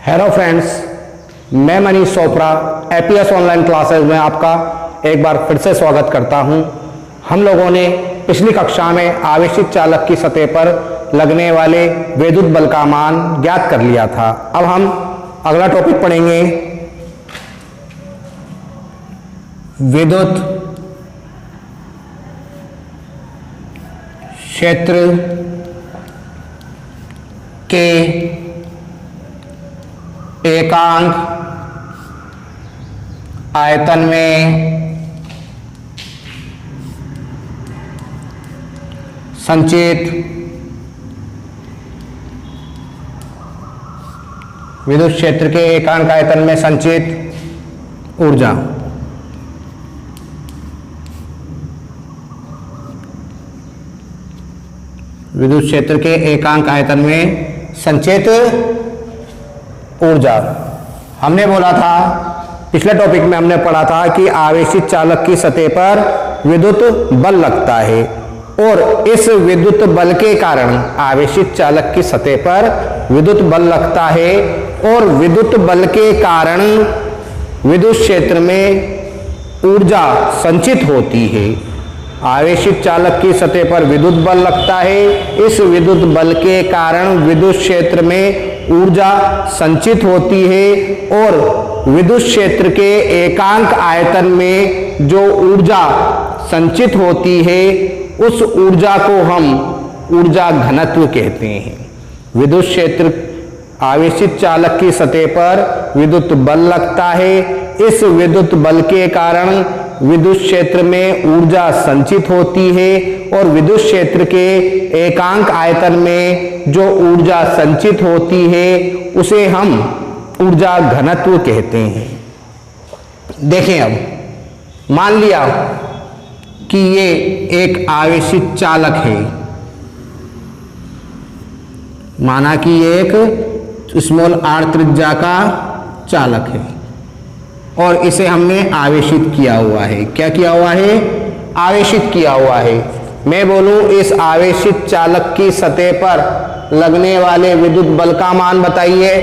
Hello friends, मैं Manish Chopra APS online classes में आपका एक बार फिर से स्वागत करता हूं। हम लोगों ने पिछली कक्षा में आवेशित चालक की सतह पर लगने वाले विद्युत बल का मान ज्ञात कर लिया था। अब हम अगला टॉपिक पढ़ेंगे, विद्युत क्षेत्र के एकांक आयतन में संचित विद्युत क्षेत्र के एकांक आयतन में संचित ऊर्जा। विद्युत क्षेत्र के एकांक आयतन में संचित ऊर्जा। हमने बोला था, पिछले टॉपिक में हमने पढ़ा था कि आवेशित चालक की सतह पर विद्युत बल लगता है और इस विद्युत बल के कारण आवेशित चालक की सतह पर विद्युत बल लगता है और विद्युत बल के कारण विद्युत क्षेत्र में ऊर्जा संचित होती है। आवेशित चालक की सतह पर विद्युत बल लगता है, इस विद्युत बल के कारण विद्युत क्षेत्र में ऊर्जा संचित होती है और विद्युत क्षेत्र के एकांक आयतन में जो ऊर्जा संचित होती है उस ऊर्जा को हम ऊर्जा घनत्व कहते हैं। विद्युत क्षेत्र आवेशित चालक की सतह पर विद्युत बल लगता है, इस विद्युत बल के कारण विद्युत क्षेत्र में ऊर्जा संचित होती है और विद्युत क्षेत्र के एकांक आयतन में जो ऊर्जा संचित होती है उसे हम ऊर्जा घनत्व कहते हैं। देखें, अब मान लिया कि ये एक आवेशित चालक है, माना कि ये एक स्मॉल r त्रिज्या का चालक है और इसे हमने आवेशित किया हुआ है। क्या किया हुआ है? आवेशित किया हुआ है। मैं बोलूं इस आवेशित चालक की सतह पर लगने वाले विद्युत बल का मान बताइए,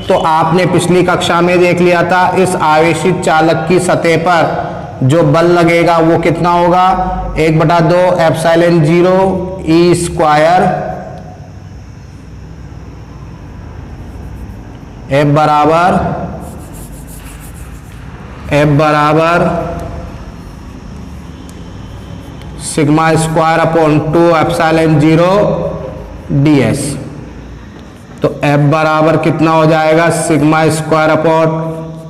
तो आपने पिछली कक्षा में देख लिया था, इस आवेशित चालक की सतह पर जो बल लगेगा वो कितना होगा? 1/2 एप्सिलॉन 0 ई स्क्वायर F बराबर sigma square upon 2 epsilon 0 ds। तो F बराबर कितना हो जाएगा? Sigma square upon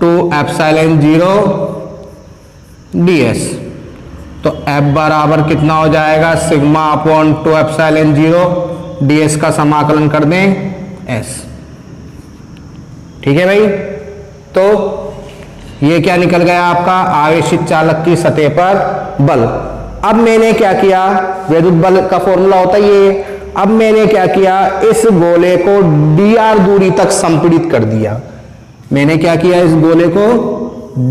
2 epsilon 0 ds। तो F बराबर कितना हो जाएगा? सिग्मा अपॉन 2 एप्सिलॉन 0 ds का समाकलन कर दें s। ठीक है भाई, तो ये क्या निकल गया आपका? आवेशित चालक की सतह पर बल। अब मैंने क्या किया? विद्युत बल का फॉर्मूला होता है ये। अब मैंने क्या किया? इस गोले को dr दूरी तक संपीड़ित कर दिया। मैंने क्या किया? इस गोले को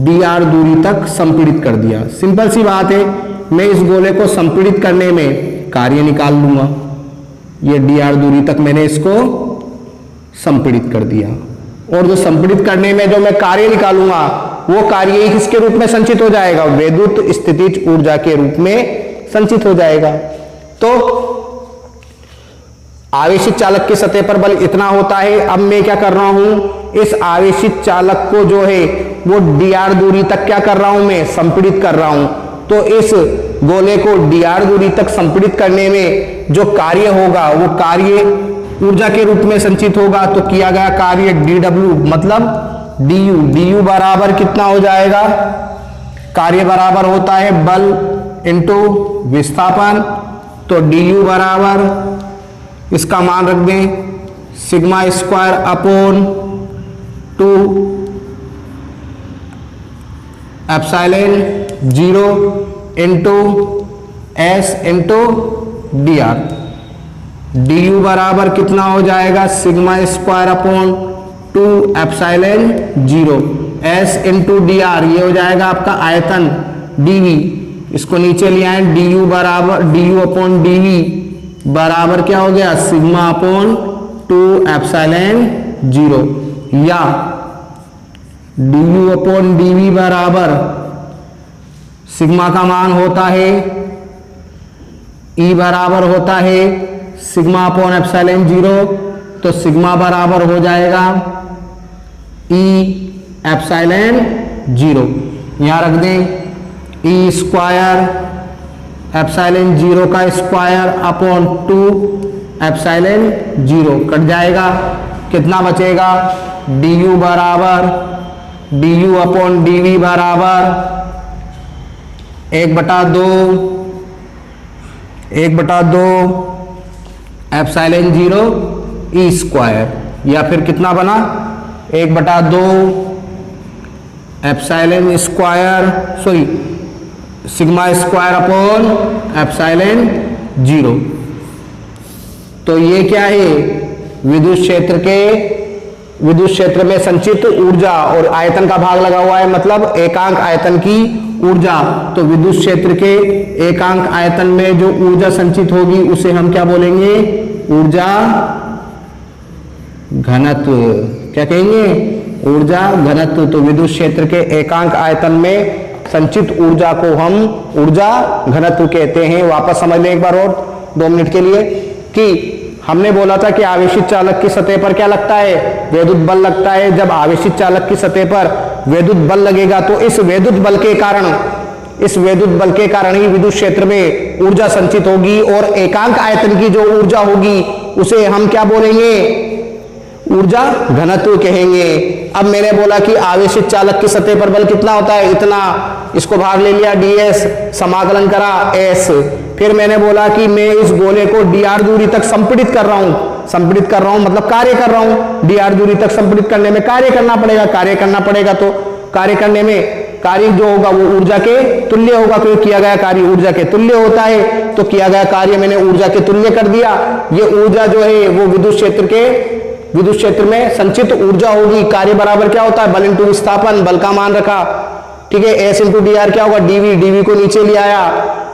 dr दूरी तक संपीड़ित कर दिया। सिंपल सी बात है, मैं इस गोले को संपीड़ित करने में कार्य निकाल लूंगा। ये dr दूरी तक मैंने इसको संपीड़ित कर दिया और जो संपीड़ित करने में जो मैं कार्य निकालूंगा वो कार्य किसके रूप में संचित हो जाएगा? विद्युत स्थितिज ऊर्जा के रूप में संचित हो जाएगा। तो आवेशित चालक की सतह पर बल इतना होता है। अब मैं क्या कर रहा हूं? इस आवेशित चालक को जो है वो dr दूरी तक क्या कर रहा हूं? मैं संपीड़ित कर रहा हूं। तो इस गोले को dr दूरी तक संपीड़ित करने में जो कार्य होगा वो कार्य ऊर्जा के रूप में संचित होगा। तो किया गया कार्य dw मतलब du बराबर कितना हो जाएगा? कार्य बराबर होता है बल इंटू विस्थापन। तो du बराबर इसका मान रख दें sigma square upon 2 epsilon 0 into s into dr। du बराबर कितना हो जाएगा? Sigma square upon 2 epsilon 0 s into dr। ये हो जाएगा आपका आयतन dv। इसको नीचे ले आए, du बराबर du अपॉन dv बराबर क्या हो गया? Sigma upon 2 epsilon 0। या du अपॉन dv बराबर सिग्मा का मान होता है E बराबर होता है सिग्मा अपॉन एप्सिलॉन 0, तो सिग्मा बराबर हो जाएगा E एप्सिलॉन 0। यहां रख दें E स्क्वायर एप्सिलॉन 0 का स्क्वायर अपॉन 2 एप्सिलॉन 0 कट जाएगा। कितना बचेगा? du बराबर du अपॉन dv बराबर 1/2 एप्सिलॉन 0 E स्क्वायर, या फिर कितना बना 1/2 epsilon square sigma square upon epsilon 0। तो ये क्या है? विद्युत क्षेत्र में संचित ऊर्जा, और आयतन का भाग लगा हुआ है मतलब एकांक आयतन की ऊर्जा। तो विद्युत क्षेत्र के एकांक आयतन में जो ऊर्जा संचित होगी उसे हम क्या बोलेंगे? ऊर्जा घनत्व। क्या कहेंगे? ऊर्जा घनत्व। तो विद्युत क्षेत्र के एकांक आयतन में संचित ऊर्जा को हम ऊर्जा घनत्व कहते हैं। वापस समझ लें एक बार और 2 मिनट के लिए कि हमने बोला था कि आवेशित चालक की सतह पर क्या लगता है? वैद्युत बल लगता है। जब आवेशित चालक की सतह पर वैद्युत बल लगेगा तो इस वैद्युत बल के कारण ही विद्युत क्षेत्र में ऊर्जा संचित होगी, और एकांक आयतन की जो ऊर्जा होगी उसे हम क्या बोलेंगे? ऊर्जा घनत्व कहेंगे। अब मैंने बोला कि आवेशित चालक की सतह पर बल कितना होता है? इतना। इसको भाग ले लिया ds, समाकलन करा s। फिर मैंने बोला कि मैं इस गोले को dr दूरी तक संपीड़ित कर रहा हूं मतलब कार्य कर रहा हूं। dr दूरी तक संपीड़ित करने में कार्य करना पड़ेगा। तो कार्य करने में कार्य जो होगा वो ऊर्जा के तुल्य होगा, क्योंकि किया गया कार्य ऊर्जा के तुल्य होता है। तो किया गया कार्य मैंने ऊर्जा के तुल्य कर दिया। ये ऊर्जा जो है वो विद्युत क्षेत्र में संचित ऊर्जा होगी। कार्य बराबर क्या होता है? बल इंटू विस्थापन। बल का मान रखा, ठीक है। s इंटू dr क्या होगा? dv को नीचे ले आया,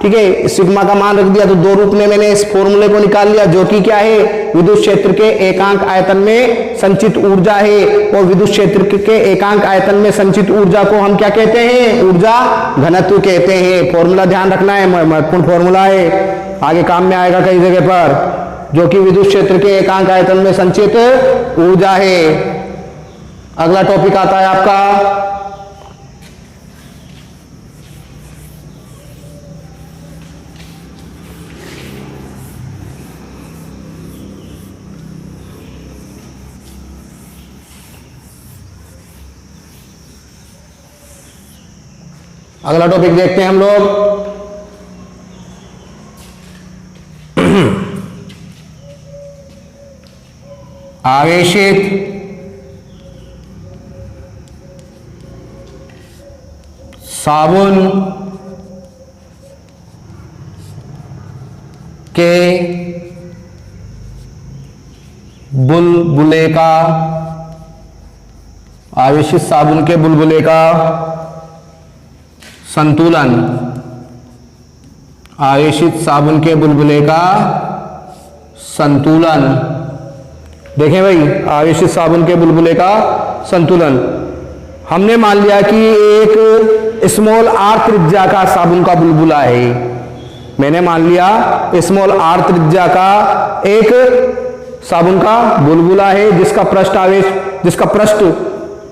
ठीक है। सिग्मा का मान रख दिया। तो 2 रूप में मैंने इस फॉर्मूले को निकाल लिया, जो कि क्या है? विद्युत क्षेत्र के एकांक आयतन में संचित ऊर्जा है। और विद्युत क्षेत्र के एकांक आयतन में संचित ऊर्जा को हम क्या कहते हैं? ऊर्जा घनत्व कहते हैं। फॉर्मूला ध्यान रखना है, महत्वपूर्ण फॉर्मूला है, आगे काम में आएगा कई जगह पर, जो कि विद्युत क्षेत्र के एकांक आयतन में संचित ऊर्जा है। अगला टॉपिक आता है आपका देखते हैं हम लोग। आवेशित साबुन के बुलबुले का, आवेशित साबुन के बुलबुले का संतुलन, आवेशित साबुन के बुलबुले का संतुलन। देखें भाई, आवेशित साबुन के बुलबुले का संतुलन। हमने मान लिया कि एक स्मॉल r त्रिज्या का साबुन का बुलबुला है। मैंने मान लिया स्मॉल r त्रिज्या का एक साबुन का बुलबुला है, जिसका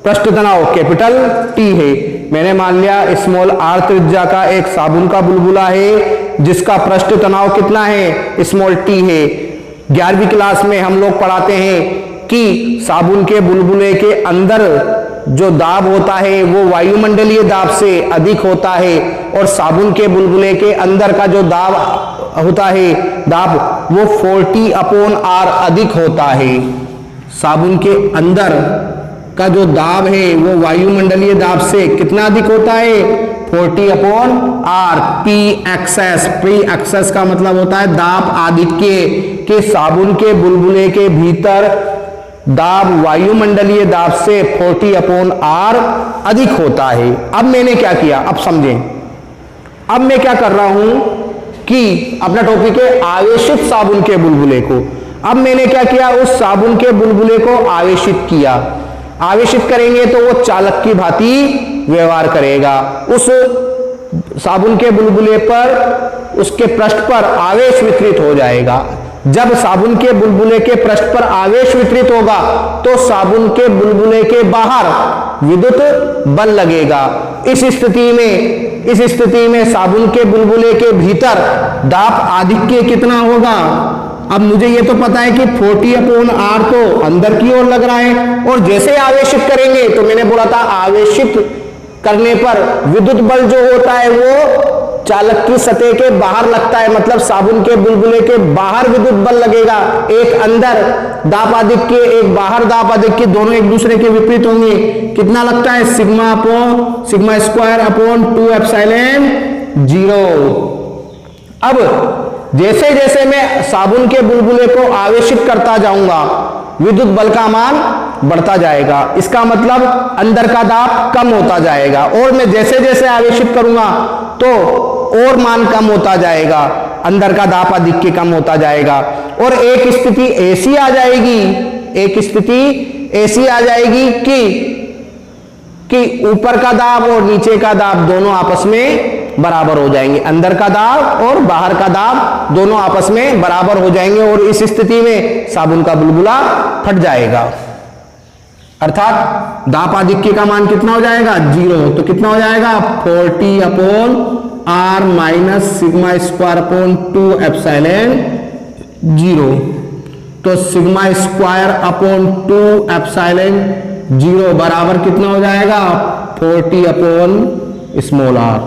पृष्ठ तनाव कैपिटल T है। मैंने मान लिया स्मॉल r त्रिज्या का एक साबुन का बुलबुला है, जिसका पृष्ठ तनाव कितना है? स्मॉल t है। 11वीं क्लास में हम लोग पढ़ाते हैं कि साबुन के बुलबुले के अंदर जो दाब होता है वो वायुमंडलीय दाब से अधिक होता है, और साबुन के बुलबुले के अंदर का जो दाब होता है वो 40/R अधिक होता है। साबुन के अंदर का जो दाब है वो वायुमंडलीय दाब से कितना अधिक होता है? 40/R। P एक्सेस का मतलब होता है दाब आधिक्य, के साबुन के बुलबुले के भीतर दाब वायुमंडलीय दाब से 40/R अधिक होता है। अब मैंने क्या किया? अब समझें। अब मैं क्या कर रहा हूं कि अपना टॉपिक है आवेशित साबुन के बुलबुले को। अब मैंने क्या किया? उस साबुन के बुलबुले को आवेशित किया। आवेशित करेंगे तो वो चालक की भांति व्यवहार करेगा। उस साबुन के बुलबुले पर, उसके पृष्ठ पर आवेश वितरित हो जाएगा। जब साबुन के बुलबुले के पृष्ठ पर आवेश वितरित होगा तो साबुन के बुलबुले के बाहर विद्युत बल लगेगा। इस स्थिति में साबुन के बुलबुले के भीतर दाब आधिक्य कितना होगा? अब मुझे ये तो पता है कि 40/R तो अंदर की ओर लग रहा है, और जैसे आवेशित करेंगे तो मैंने बोला था आवेशित करने पर विद्युत बल जो होता है वो चालक की सतह के बाहर लगता है, मतलब साबुन के बुलबुले के बाहर विद्युत बल लगेगा। एक अंदर दापाधिक्य, एक बाहर दापाधिक्य, दोनों एक दूसरे के विपरीत होंगे। कितना लगता है? Sigma square upon 2 epsilon 0। अब जैसे जैसे मैं साबुन के बुलबुले को आवेशित करता जाऊंगा विद्युत बल का मान बढ़ता जाएगा। इसका मतलब अंदर का दाब कम होता जाएगा, और मैं जैसे जैसे आवेशित करूंगा तो और मान कम होता जाएगा, अंदर का दाब आधिक्य कम होता जाएगा, और एक स्थिति ऐसी आ जाएगी कि ऊपर का दाब और नीचे का दाब दोनों आपस में बराबर हो जाएंगे। अंदर का दाब और बाहर का दाब दोनों आपस में बराबर हो जाएंगे, और इस स्थिति में साबुन का बुलबुला फट जाएगा। अर्थात दाब आधिक्य का मान कितना हो जाएगा? 0। तो कितना हो जाएगा? 40/R minus sigma square upon 2 epsilon 0। तो सिग्मा स्क्वायर अपॉन 2 एप्सिलॉन 0 बराबर कितना हो जाएगा? 40/r।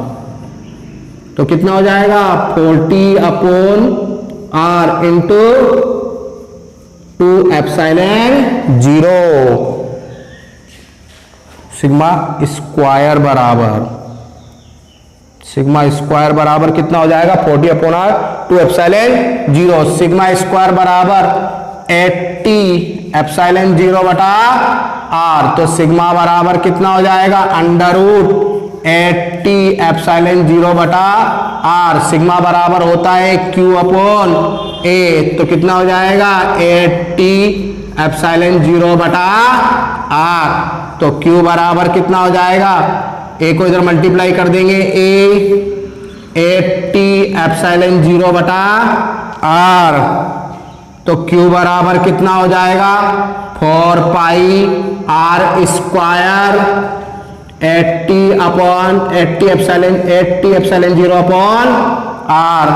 तो कितना हो जाएगा? 40/R into 2 epsilon 0। Sigma square बराबर कितना हो जाएगा? 40/R 2 epsilon 0। सिग्मा स्क्वायर बराबर 80 एप्सिलॉन 0 बटा R। तो सिग्मा बराबर कितना हो जाएगा? √ 80 एप्सिलॉन 0 बटा R। सिग्मा बराबर होता है Q/A। तो कितना हो जाएगा? 80 एप्सिलॉन 0 बटा R। तो Q बराबर कितना हो जाएगा? A को इधर मल्टीप्लाई कर देंगे, A 80 एप्सिलॉन 0 बटा R। तो Q बराबर कितना हो जाएगा? 4πR square 80 epsilon 0 upon R।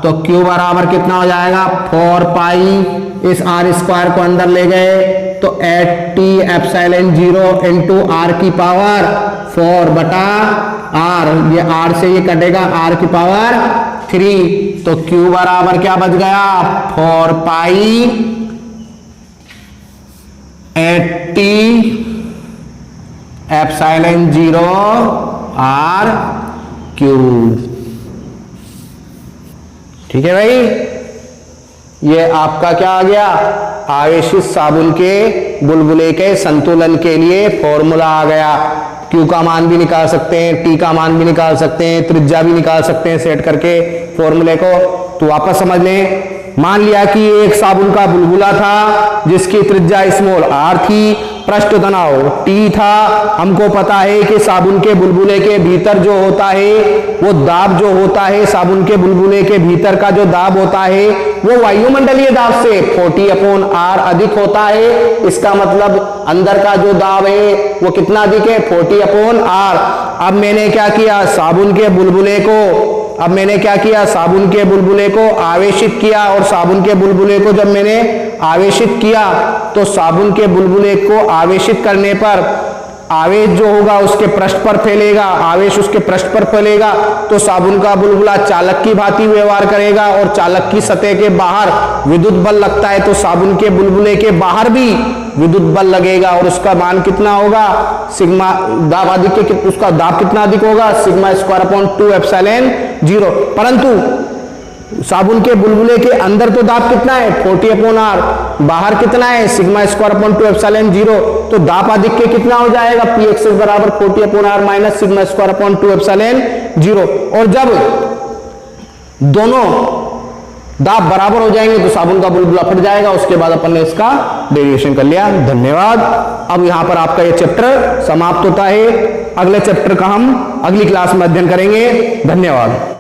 तो Q बराबर कितना हो जाएगा? 4π, इस R स्क्वायर को अंदर ले गए तो 80 एप्सिलॉन 0 इंटू R की पावर 4 बटा R। ये R से ये कटेगा, R की पावर 3। तो Q बराबर क्या बच गया? 4π 80 एप्सिलॉन 0 R³। ठीक है भाई, ये आपका क्या आ गया? आवेशित साबुन के बुलबुले के संतुलन के लिए फॉर्मूला आ गया। Q का मान भी निकाल सकते हैं, T का मान भी निकाल सकते हैं, त्रिज्या भी निकाल सकते हैं सेट करके फॉर्मूले को। तो वापस समझ लें, मान लिया कि एक साबुन का बुलबुला था जिसकी त्रिज्या स्मॉल r थी, पृष्ठ तनाव T था। हमको पता है कि साबुन के बुलबुले के भीतर जो होता है वो दाब जो होता है, साबुन के बुलबुले के भीतर का जो दाब होता है वो वायुमंडलीय दाब से 40/R अधिक होता है। इसका मतलब अंदर का जो दाब है वो कितना अधिक है? 40/R। अब मैंने क्या किया? साबुन के बुलबुले को आवेशित किया, और साबुन के बुलबुले को जब मैंने आवेशित किया तो साबुन के बुलबुले को आवेशित करने पर आवेश जो होगा उसके पृष्ठ पर फैलेगा, आवेश उसके पृष्ठ पर फैलेगा तो साबुन का बुलबुला चालक की भांति व्यवहार करेगा, और चालक की सतह के बाहर विद्युत बल लगता है तो साबुन के बुलबुले के बाहर भी विद्युत बल लगेगा, और उसका मान कितना होगा? सिग्मा दाब अधिक, उसका दाब कितना अधिक होगा? Sigma square upon 2 epsilon 0। परंतु साबुन के बुलबुले के अंदर तो दाब कितना है? 40/R। बाहर कितना है? Sigma square upon 2 epsilon 0। तो दाब अधिक्य कितना हो जाएगा? Px बराबर 40/R minus sigma square upon 2 epsilon 0। और जब दोनों दाब बराबर हो जाएंगे तो साबुन का बुलबुला फट जाएगा। उसके बाद अपन ने इसका डेरिवेशन कर लिया। धन्यवाद। अब यहां पर आपका ये चैप्टर समाप्त होता है। अगले चैप्टर का हम अगली क्लास में अध्ययन करेंगे। धन्यवाद।